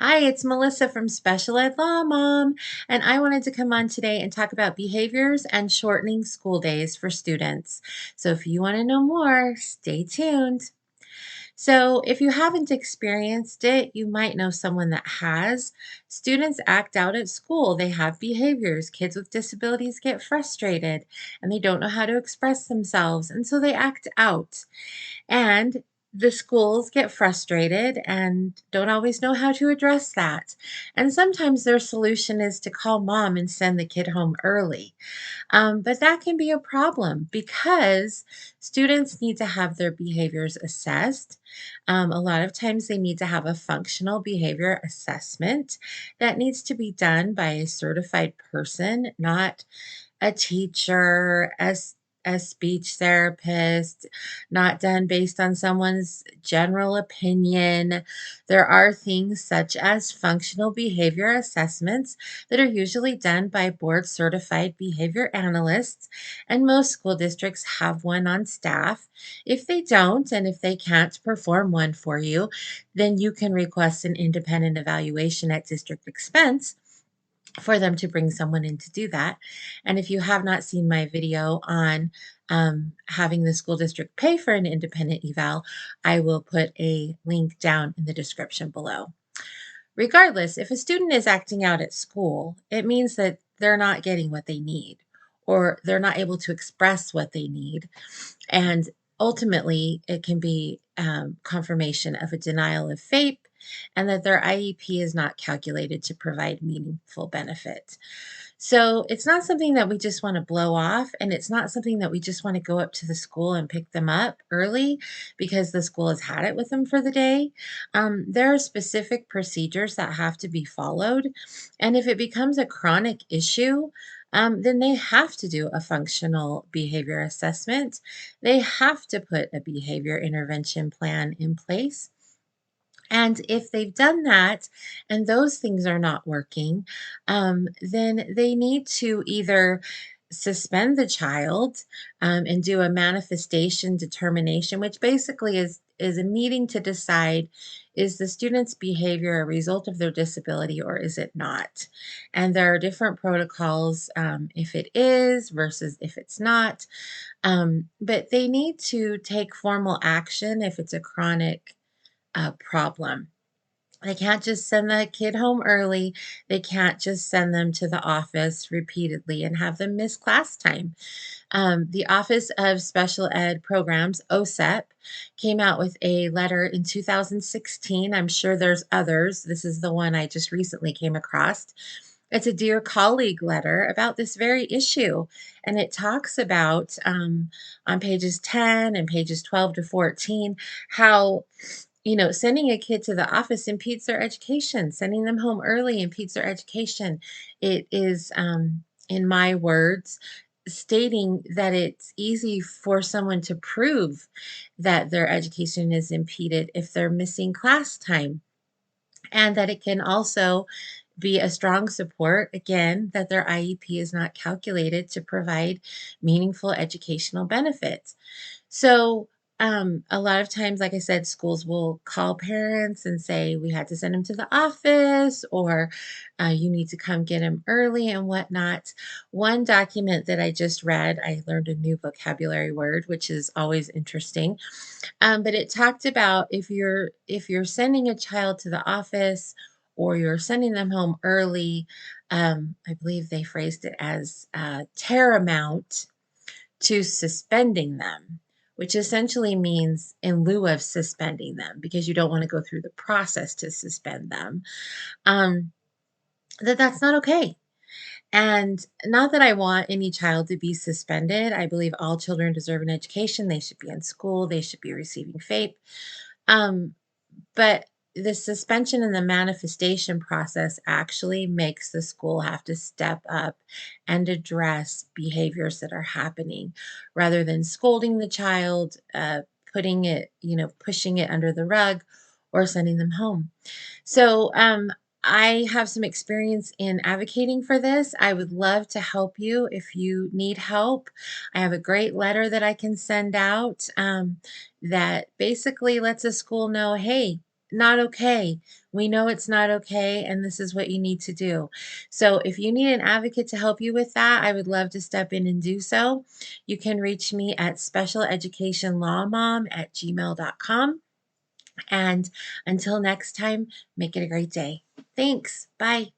Hi, it's Melissa from Special Ed Law Mom, and I wanted to come on today and talk about behaviors and shortening school days for students. So if you want to know more, stay tuned. So if you haven't experienced it, you might know someone that has. Students act out at school. They have behaviors. Kids with disabilities get frustrated and they don't know how to express themselves, and so they act out. And the schools get frustrated and don't always know how to address that. And sometimes their solution is to call mom and send the kid home early. But that can be a problem because students need to have their behaviors assessed. A lot of times they need to have a functional behavior assessment that needs to be done by a certified person, not a teacher, a speech therapist, not done based on someone's general opinion. There are things such as functional behavior assessments that are usually done by board certified behavior analysts, and most school districts have one on staff. If they don't, and if they can't perform one for you, then you can request an independent evaluation at district expense for them to bring someone in to do that. And if you have not seen my video on having the school district pay for an independent eval, I will put a link down in the description below. Regardless, if a student is acting out at school, it means that they're not getting what they need or they're not able to express what they need. And ultimately, it can be confirmation of a denial of FAPE and that their IEP is not calculated to provide meaningful benefit. So it's not something that we just want to blow off, and it's not something that we just want to go up to the school and pick them up early because the school has had it with them for the day. There are specific procedures that have to be followed, and if it becomes a chronic issue, then they have to do a functional behavior assessment. They have to put a behavior intervention plan in place. And if they've done that and those things are not working, then they need to either suspend the child and do a manifestation determination, which basically is a meeting to decide, is the student's behavior a result of their disability or is it not? And there are different protocols if it is versus if it's not. But they need to take formal action if it's a chronic problem. They can't just send the kid home early. They can't just send them to the office repeatedly and have them miss class time. The Office of Special Ed Programs, OSEP, came out with a letter in 2016. I'm sure there's others. This is the one I just recently came across. It's a Dear Colleague letter about this very issue. And it talks about on pages 10 and pages 12 to 14 how sending a kid to the office impedes their education. Sending them home early impedes their education. It is, in my words, stating that it's easy for someone to prove that their education is impeded if they're missing class time, and that it can also be a strong support, again, that their IEP is not calculated to provide meaningful educational benefits. So, a lot of times, like I said, schools will call parents and say, we had to send him to the office, or you need to come get him early and whatnot. One document that I just read, I learned a new vocabulary word, which is always interesting. But it talked about if you're sending a child to the office or you're sending them home early, I believe they phrased it as tantamount to suspending them, which essentially means in lieu of suspending them because you don't want to go through the process to suspend them. Um, that's not okay. And not that I want any child to be suspended. I believe all children deserve an education. They should be in school. They should be receiving FAPE. Um, but the suspension and the manifestation process actually makes the school have to step up and address behaviors that are happening rather than scolding the child, putting it, pushing it under the rug or sending them home. So, I have some experience in advocating for this. I would love to help you if you need help. I have a great letter that I can send out that basically lets a school know, hey, not okay. We know it's not okay, and this is what you need to do. So, if you need an advocate to help you with that, I would love to step in and do so. You can reach me at specialeducationlawmom@gmail.com. And until next time, make it a great day. Thanks. Bye.